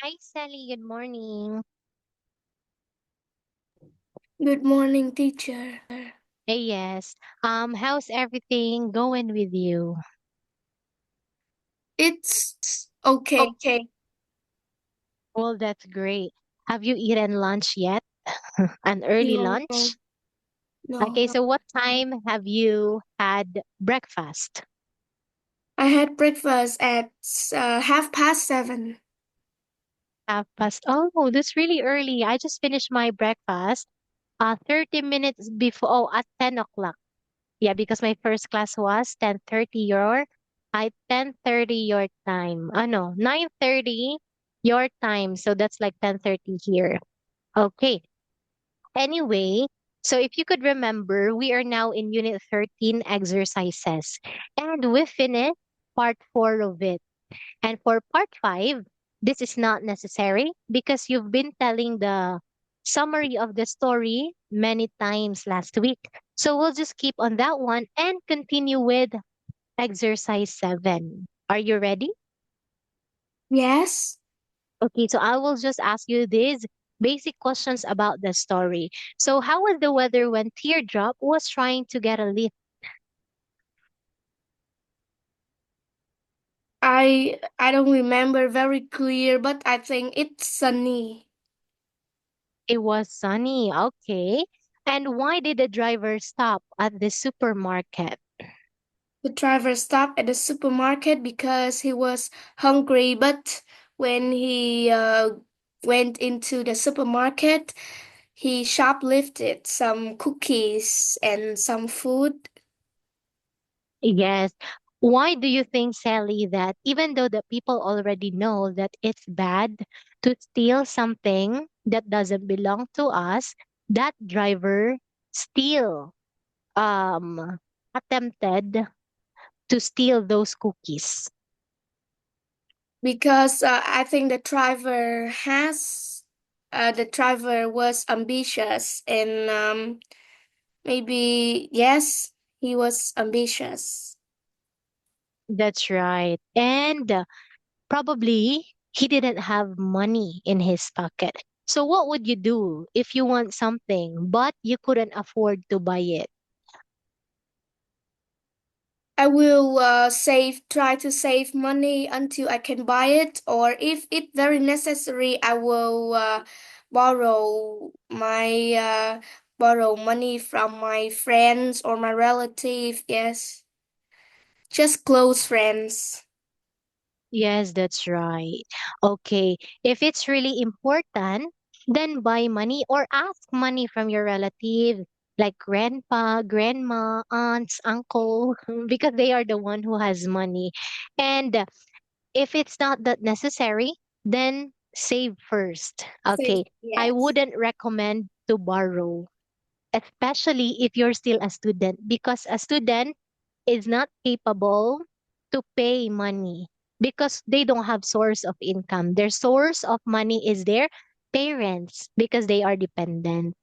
Hi, Sally. Good morning. Good morning, teacher. Hey, yes. How's everything going with you? It's okay. Okay. Well, that's great. Have you eaten lunch yet? An early No, lunch? no. Okay, so what time have you had breakfast? I had breakfast at 7:30. 1:30. Oh, that's really early. I just finished my breakfast 30 minutes before, at 10 o'clock. Yeah, because my first class was 10:30 I 10:30 your time. No, 9:30 your time. So that's like 10:30 here. Okay. Anyway, so if you could remember, we are now in unit 13 exercises and we finished part 4 of it. And for part 5, this is not necessary because you've been telling the summary of the story many times last week. So we'll just keep on that one and continue with exercise 7. Are you ready? Yes, Okay, so I will just ask you these basic questions about the story. So, how was the weather when Teardrop was trying to get a lift? I don't remember very clear, but I think it's sunny. It was sunny. Okay. And why did the driver stop at the supermarket? The driver stopped at the supermarket because he was hungry, but when he went into the supermarket, he shoplifted some cookies and some food. Yes. Why do you think, Sally, that even though the people already know that it's bad to steal something that doesn't belong to us, that driver still attempted to steal those cookies? Because I think the driver was ambitious and maybe yes, he was ambitious. That's right. And probably he didn't have money in his pocket. So what would you do if you want something but you couldn't afford to buy it? I will try to save money until I can buy it, or if it very necessary, I will borrow my borrow money from my friends or my relative. Yes, just close friends. Yes, that's right. Okay. If it's really important, then buy money or ask money from your relative, like grandpa, grandma, aunts, uncle, because they are the one who has money. And if it's not that necessary, then save first. Save, Okay. I yes. wouldn't recommend to borrow, especially if you're still a student, because a student is not capable to pay money because they don't have source of income. Their source of money is their parents because they are dependent.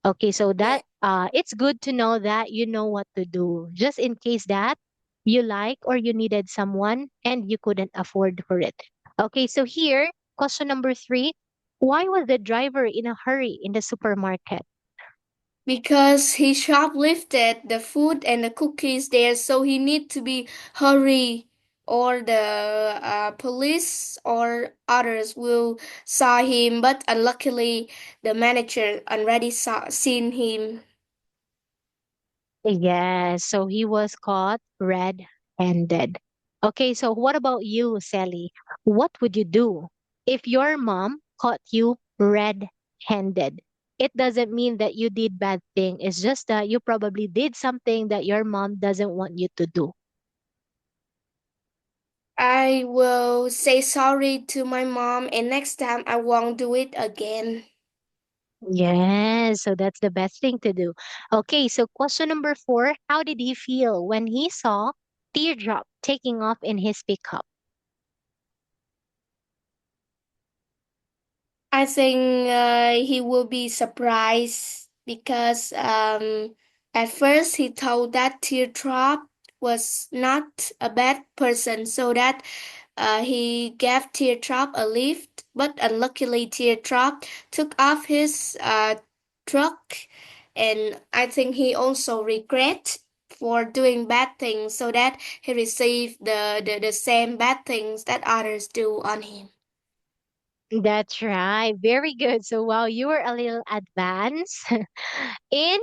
Okay, so Yeah. that it's good to know that you know what to do just in case that you like or you needed someone and you couldn't afford for it. Okay, so here, question number 3, why was the driver in a hurry in the supermarket? Because he shoplifted the food and the cookies there, so he need to be hurry, or the police or others will saw him. But unluckily, the manager already saw seen him. Yes, so he was caught red-handed. Okay, so what about you, Sally? What would you do if your mom caught you red-handed? It doesn't mean that you did bad thing. It's just that you probably did something that your mom doesn't want you to do. I will say sorry to my mom, and next time I won't do it again. Yes, so that's the best thing to do. Okay, so question number 4, how did he feel when he saw Teardrop taking off in his pickup? I think he will be surprised because at first he thought that Teardrop was not a bad person, so that he gave Teardrop a lift. but unluckily Teardrop took off his truck, and I think he also regret for doing bad things so that he received the same bad things that others do on him. That's right. Very good. So wow, you were a little advanced in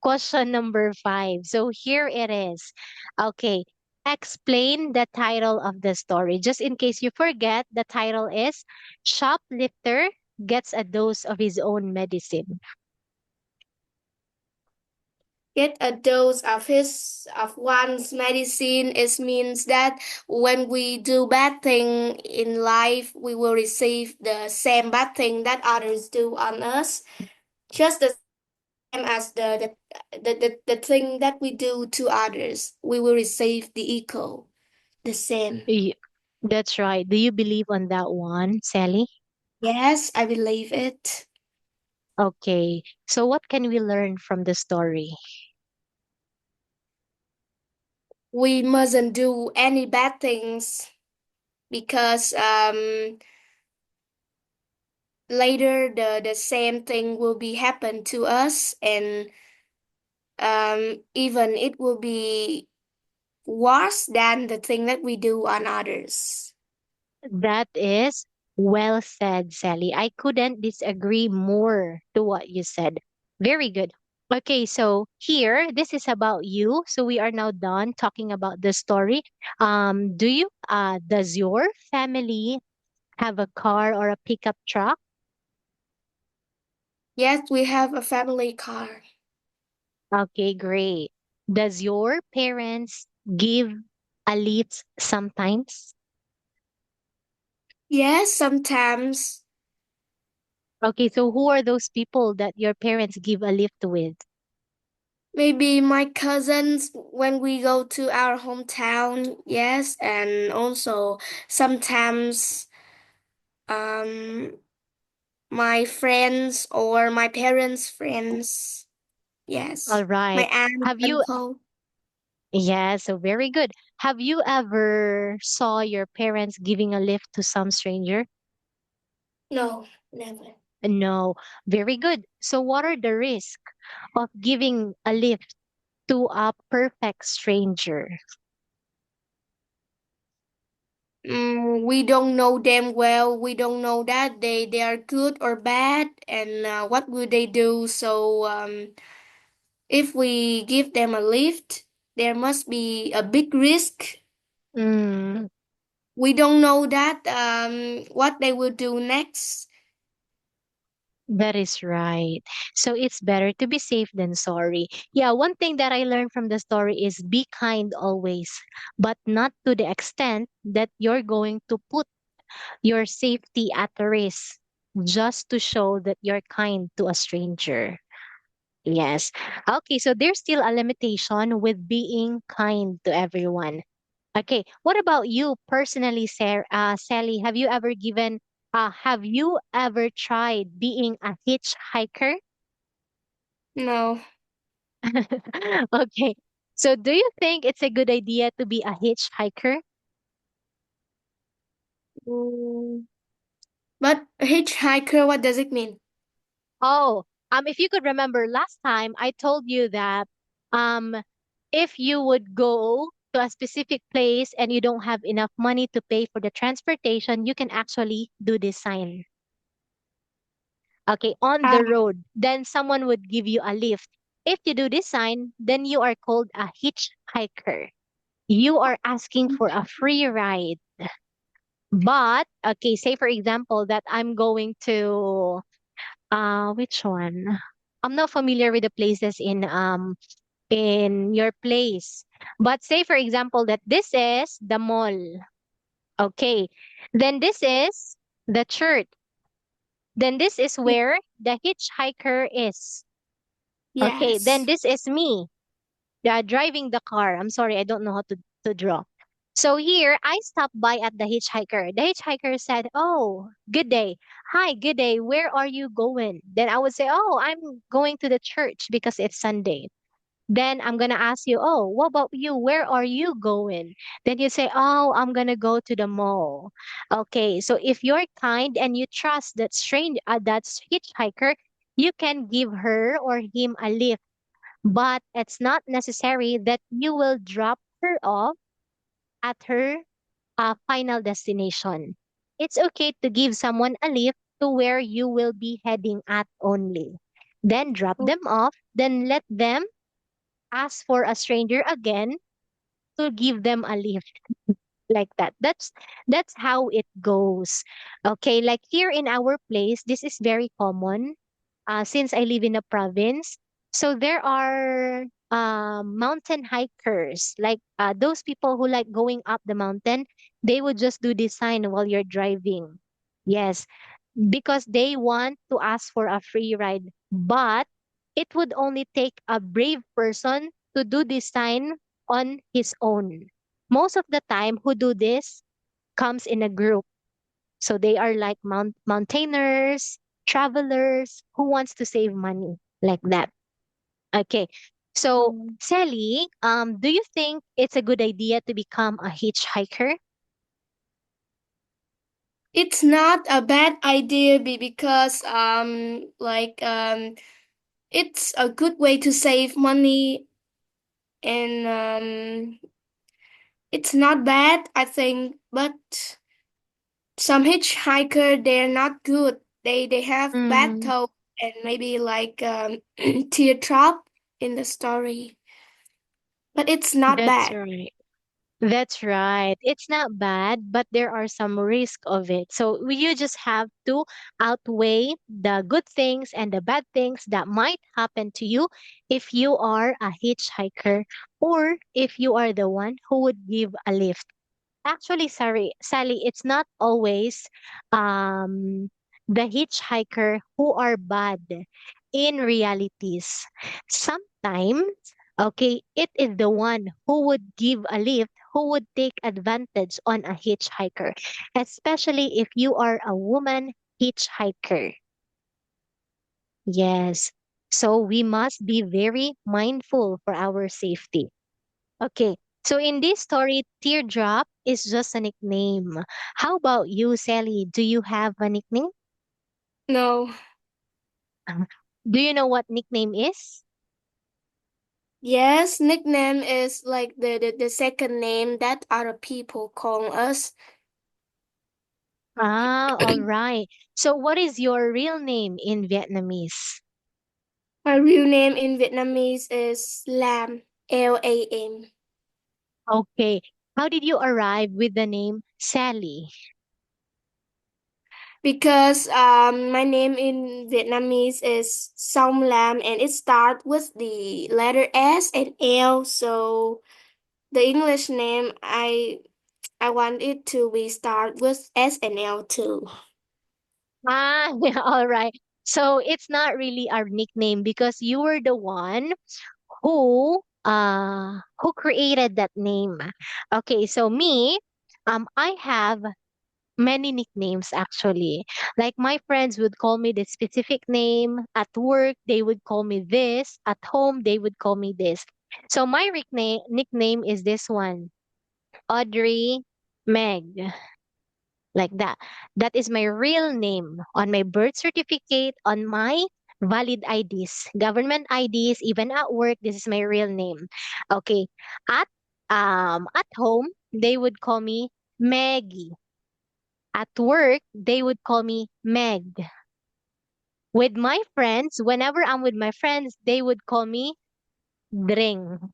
question number 5. So here it is. Okay. Explain the title of the story. Just in case you forget, the title is Shoplifter Gets a Dose of His Own Medicine. Get a dose of one's medicine. It means that when we do bad thing in life, we will receive the same bad thing that others do on us. Just the same as the thing that we do to others, we will receive the equal, the same. Y- That's right. Do you believe on that one, Sally? Yes, I believe it. Okay. So what can we learn from the story? We mustn't do any bad things because later the same thing will be happen to us, and even it will be worse than the thing that we do on others. That is well said, Sally. I couldn't disagree more to what you said. Very good. Okay, so here, this is about you. So we are now done talking about the story. Does your family have a car or a pickup truck? Yes, we have a family car. Okay, great. Does your parents give a lift sometimes? Yes, sometimes. Okay, so who are those people that your parents give a lift with? Maybe my cousins when we go to our hometown, yes, and also sometimes um my friends or my parents' friends, All yes. My right. aunt, Have you uncle. Yeah, so very good. Have you ever saw your parents giving a lift to some stranger? No, never. No. Very good. So what are the risks of giving a lift to a perfect stranger? We don't know them well. We don't know that they are good or bad, and what will they do. So if we give them a lift, there must be a big risk. Mm, We don't know that what they will do next. that is right. So it's better to be safe than sorry. Yeah, one thing that I learned from the story is be kind always, but not to the extent that you're going to put your safety at risk just to show that you're kind to a stranger. Yes. Okay, so there's still a limitation with being kind to everyone. Okay, what about you personally, Sally? Have you ever tried being a hitchhiker? No. Okay, so do you think it's a good idea to be a hitchhiker? Mm, but hitchhiker, what does it mean? Oh, if you could remember last time, I told you that um, if you would go to a specific place and you don't have enough money to pay for the transportation, you can actually do this sign. Okay, on Ah, the road. Then someone would give you a lift. If you do this sign, then you are called a hitchhiker. You are asking for a free ride. But, okay, say for example that I'm going to which one? I'm not familiar with the places in your place. But say for example that this is the mall. Okay. Then this is the church. Then this is where the hitchhiker is. Okay. Then yes. this is me, driving the car. I'm sorry, I don't know how to draw. So here I stopped by at the hitchhiker. The hitchhiker said, "Oh, good day. Hi, good day. Where are you going?" Then I would say, "Oh, I'm going to the church because it's Sunday." Then I'm gonna ask you, oh, what about you? Where are you going? Then you say, oh, I'm gonna go to the mall. Okay, so if you're kind and you trust that hitchhiker, you can give her or him a lift. But it's not necessary that you will drop her off at her final destination. It's okay to give someone a lift to where you will be heading at only. Then drop them off, then let them ask for a stranger again to give them a lift like that. That's how it goes. Okay, like here in our place, this is very common since I live in a province. So there are mountain hikers, like those people who like going up the mountain. They would just do this sign while you're driving. Yes, because they want to ask for a free ride. But it would only take a brave person to do this sign on his own. Most of the time, who do this comes in a group. So they are like mountaineers, travelers who wants to save money like that. Okay. So Mm. Sally, do you think it's a good idea to become a hitchhiker? It's not a bad idea because it's a good way to save money and it's not bad I think, but some hitchhiker they're not good. They have bad Mm, thought and maybe like teardrop in the story, but it's not that's bad. right. That's right. It's not bad, but there are some risk of it. So you just have to outweigh the good things and the bad things that might happen to you if you are a hitchhiker or if you are the one who would give a lift. Actually, sorry, Sally, it's not always um, the hitchhiker who are bad in realities. Sometimes, okay, it is the one who would give a lift, who would take advantage on a hitchhiker, especially if you are a woman hitchhiker. Yes. So we must be very mindful for our safety. Okay. So in this story, Teardrop is just a nickname. How about you, Sally? Do you have a nickname? No. Um, Do you know what nickname is? Yes, nickname is like the second name that other people call us. Ah, all right. So what is your real name in Vietnamese? My real name in Vietnamese is Lam, Lam. Okay. How did you arrive with the name Sally? Because my name in Vietnamese is Song Lam and it starts with the letter S and L. So the English name I want it to be start with S and L too. Ah, yeah, all right. So it's not really our nickname because you were the one who created that name. Okay, so me, I have many nicknames actually. Like my friends would call me this specific name. At work, they would call me this. At home, they would call me this. So my nickname is this one, Audrey Meg, like that. That is my real name on my birth certificate, on my valid IDs, government IDs, even at work. This is my real name. Okay, at at home, they would call me Maggie. At work, they would call me Meg. With my friends, whenever I'm with my friends, they would call me Dring.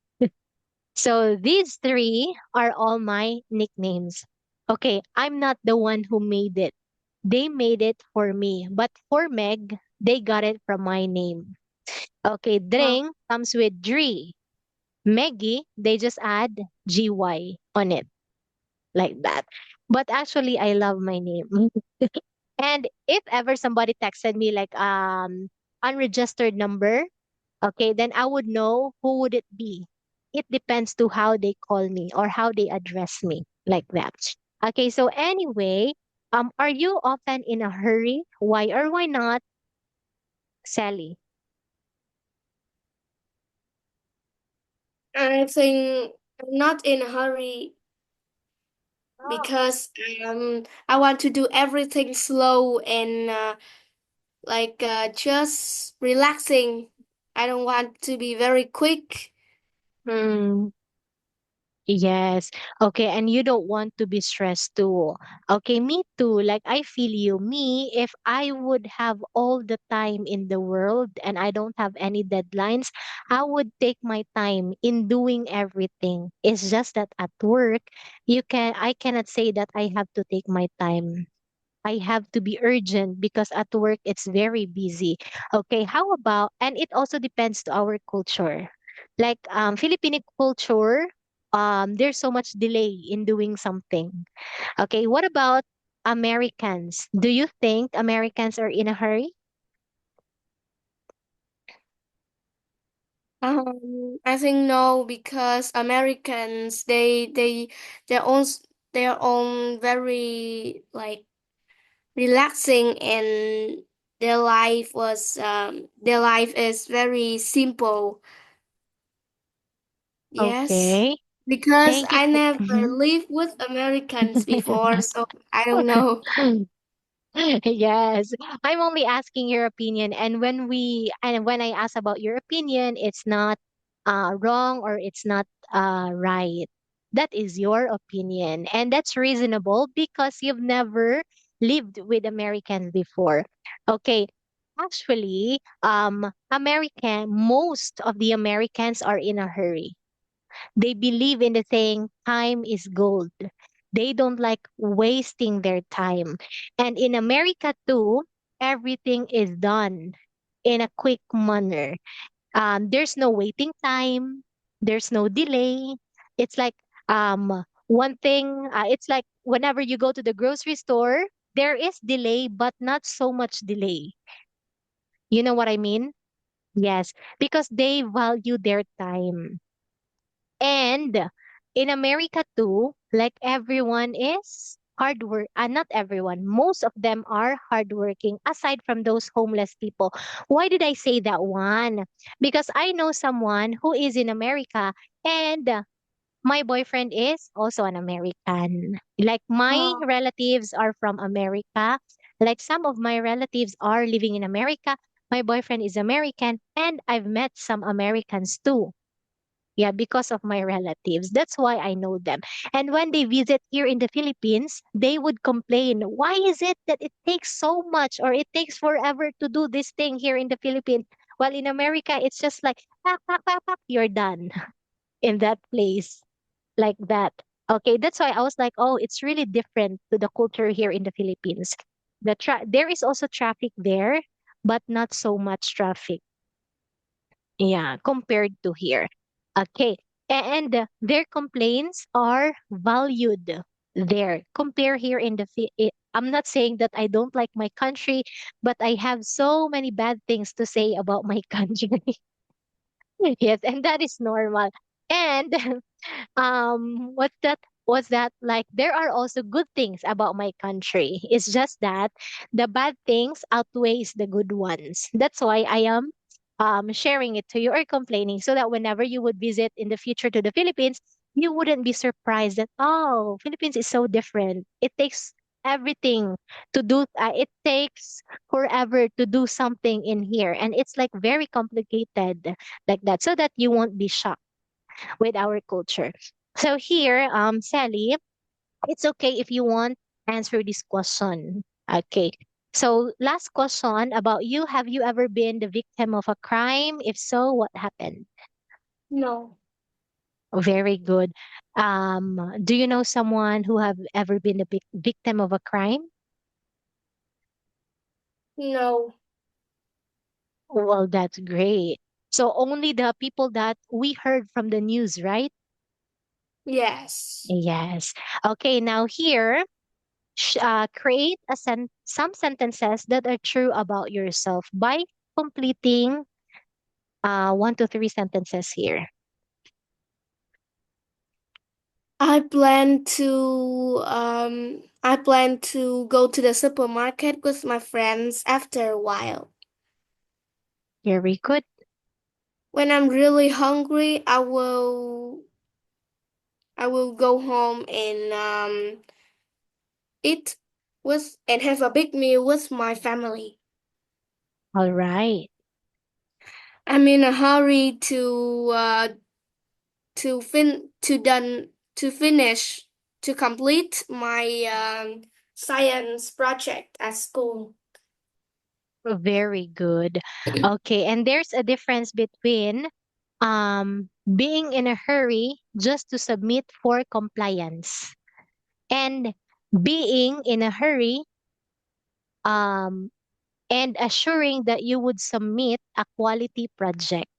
So these three are all my nicknames. Okay, I'm not the one who made it. They made it for me. But for Meg, they got it from my name. Okay, Wow. Dring comes with Dree. Meggie, they just add GY on it, like that. But actually, I love my name. And if ever somebody texted me like unregistered number, okay, then I would know who would it be. It depends to how they call me or how they address me, like that. Okay, so anyway, are you often in a hurry? Why or why not, Sally? I think I'm not in a hurry because I want to do everything slow and just relaxing. I don't want to be very quick. Hmm. Yes. Okay. And you don't want to be stressed too. Okay. Me too. Like, I feel you. Me, if I would have all the time in the world and I don't have any deadlines, I would take my time in doing everything. It's just that at work, I cannot say that I have to take my time. I have to be urgent because at work it's very busy. Okay, how about, and it also depends to our culture. Like Filipino culture, there's so much delay in doing something. Okay, what about Americans? Do you think Americans are in a hurry? I think no, because Americans their own their own very like relaxing, and their life is very simple. Yes, Okay, because thank you I for. never lived with Americans before, so I don't know. Yes, I'm only asking your opinion. And when I ask about your opinion, it's not wrong or it's not right. That is your opinion. And that's reasonable because you've never lived with Americans before. Okay. Actually, most of the Americans are in a hurry. They believe in the saying, time is gold. They don't like wasting their time. And in America too, everything is done in a quick manner. There's no waiting time, there's no delay. It's like one thing, it's like whenever you go to the grocery store, there is delay, but not so much delay. You know what I mean? Yes, because they value their time. And in America too, like everyone is hard work, not everyone, most of them are hardworking aside from those homeless people. Why did I say that one? Because I know someone who is in America and my boyfriend is also an American. Like my Oh, relatives are from America. Like some of my relatives are living in America. My boyfriend is American and I've met some Americans too. Yeah, because of my relatives. That's why I know them. And when they visit here in the Philippines, they would complain, why is it that it takes so much or it takes forever to do this thing here in the Philippines? While in America, it's just like, pack, pack, pack, pack, you're done in that place like that. Okay, that's why I was like, oh, it's really different to the culture here in the Philippines. There is also traffic there, but not so much traffic. Yeah, compared to here. Okay. And their complaints are valued there. Compare here in I'm not saying that I don't like my country, but I have so many bad things to say about my country. Yes, and that is normal. And what's that was that like there are also good things about my country. It's just that the bad things outweighs the good ones. That's why I am sharing it to you or complaining so that whenever you would visit in the future to the Philippines, you wouldn't be surprised that oh, Philippines is so different. It takes everything to do it takes forever to do something in here and it's like very complicated like that so that you won't be shocked with our culture. So here, Sally, it's okay if you want answer this question. Okay. So last question about you. Have you ever been the victim of a crime? If so, what happened? no, Very good. Do you know someone who have ever been the victim of a crime? no, Well, that's great. So only the people that we heard from the news, right? yes. Yes. Okay, now here, create some sentences that are true about yourself by completing 1 to 3 sentences here. I plan to go to the supermarket with my friends after a while. Very good. When I'm really hungry, I will go home and eat with and have a big meal with my family. All right. I'm in a hurry to finish to complete my science project at school. Very good. Okay, and there's a difference between being in a hurry just to submit for compliance and being in a hurry um and assuring that you would submit a quality project.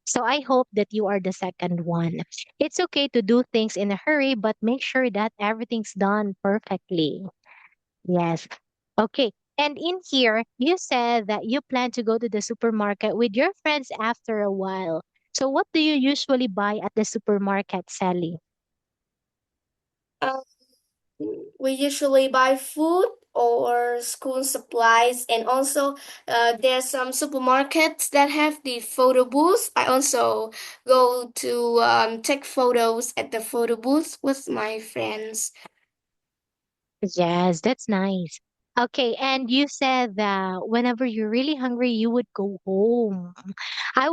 So I hope that you are the second one. It's okay to do things in a hurry, but make sure that everything's done perfectly. Yes. Okay. And in here, you said that you plan to go to the supermarket with your friends after a while. So what do you usually buy at the supermarket, Sally? Um, we usually buy food or school supplies, and also there's some supermarkets that have the photo booths. I also go to take photos at the photo booth with my friends. Yes, that's nice. Okay, and you said that whenever you're really hungry, you would go home. I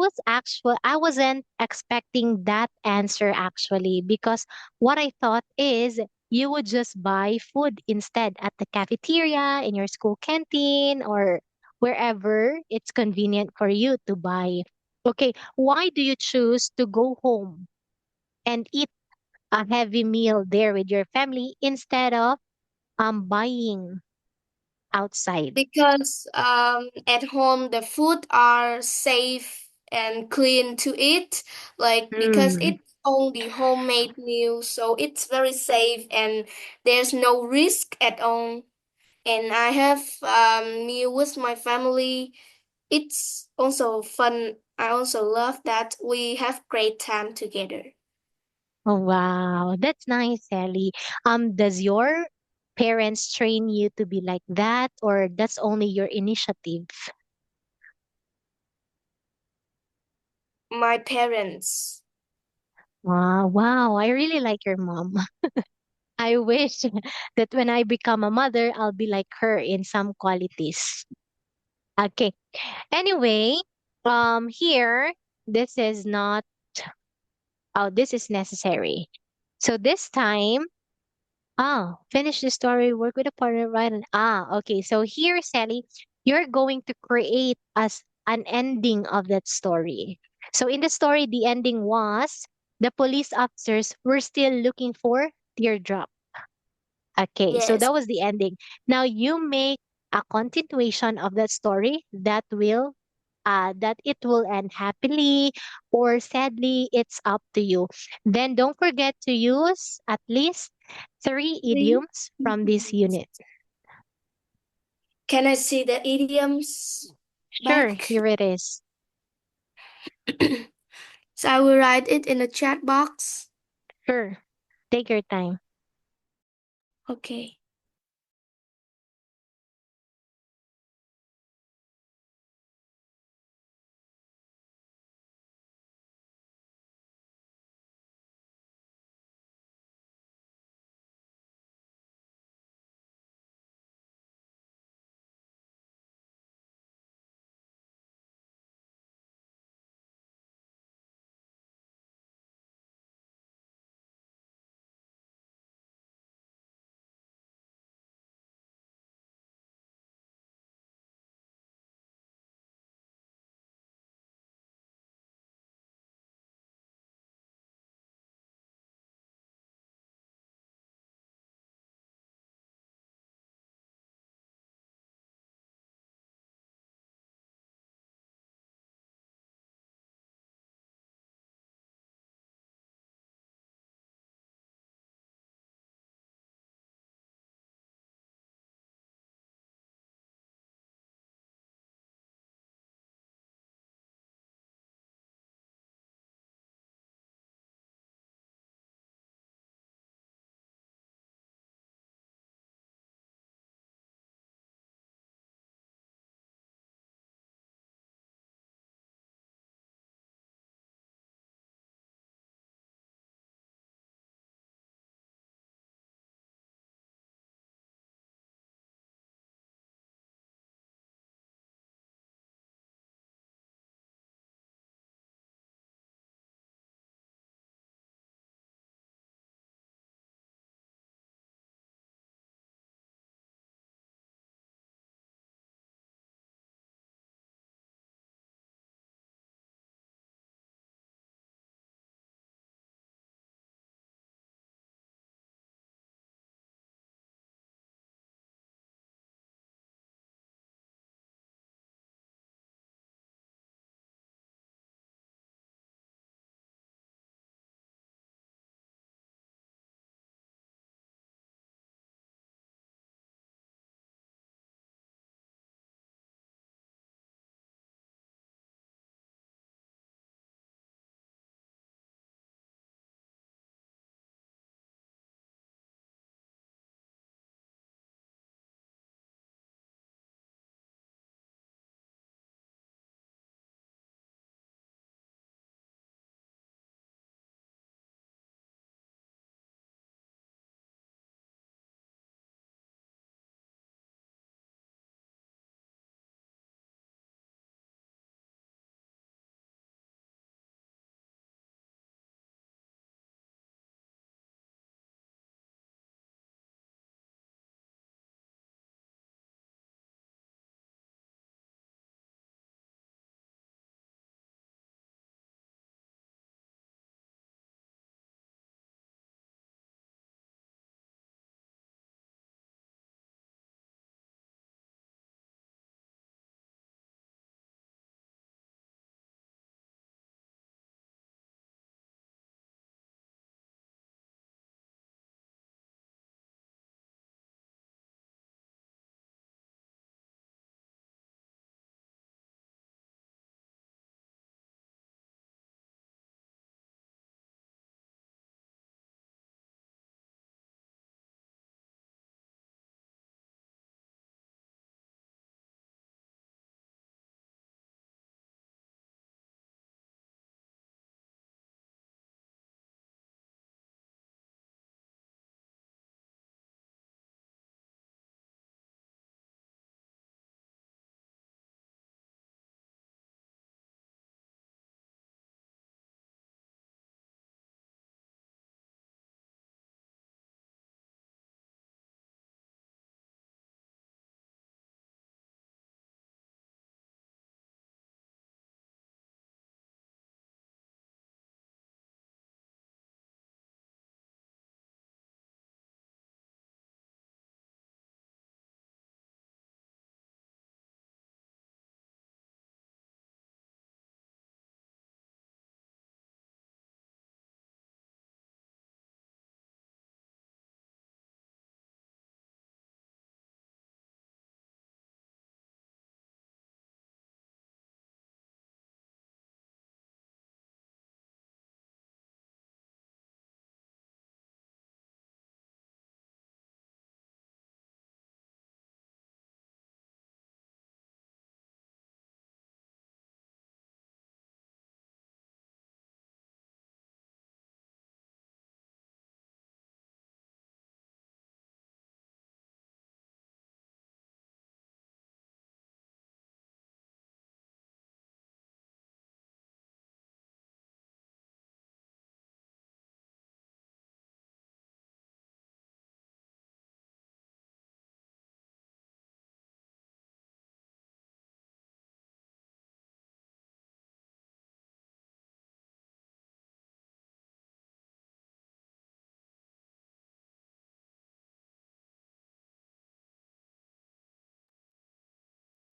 wasn't expecting that answer actually, because what I thought is you would just buy food instead at the cafeteria, in your school canteen, or wherever it's convenient for you to buy. Okay, why do you choose to go home and eat a heavy meal there with your family instead of buying outside? Because at home the food are safe and clean to eat, like because Mm. it's only homemade meal, so it's very safe and there's no risk at all. And I have meal with my family. It's also fun. I also love that we have great time together. Oh, wow. That's nice, Ellie. Does your parents train you to be like that, or that's only your initiative? My parents. Wow, wow. I really like your mom. I wish that when I become a mother, I'll be like her in some qualities. Okay. Anyway, here, this is not, oh, this is necessary. So this time, finish the story, work with a partner, right? Okay. So here, Sally, you're going to create as an ending of that story. So in the story, the ending was the police officers were still looking for Teardrop. Okay, so Yes. that was the ending. Now you make a continuation of that story that it will end happily or sadly, it's up to you. Then don't forget to use at least three Three. idioms from this unit. Can I see the idioms Sure, back? here it is. So I will write it in the chat box. Sure. Take your time. Okay.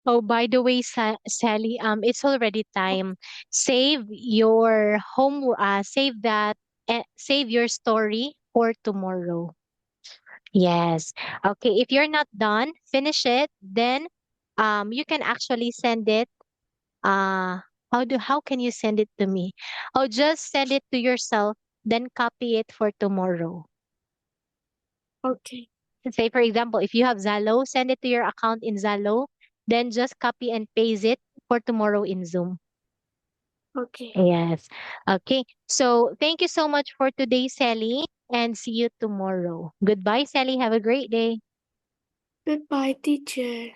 Oh, by the way, Sally, it's already time. Save your save that, save your story for tomorrow. Yes. Okay. If you're not done, finish it. Then, you can actually send it. Uh, how can you send it to me? Oh, just send it to yourself. Then copy it for tomorrow. Okay. Say, for example, if you have Zalo, send it to your account in Zalo. Then just copy and paste it for tomorrow in Zoom. Okay. Yes. Okay. So thank you so much for today, Sally, and see you tomorrow. Goodbye, Sally. Have a great day. Goodbye, teacher.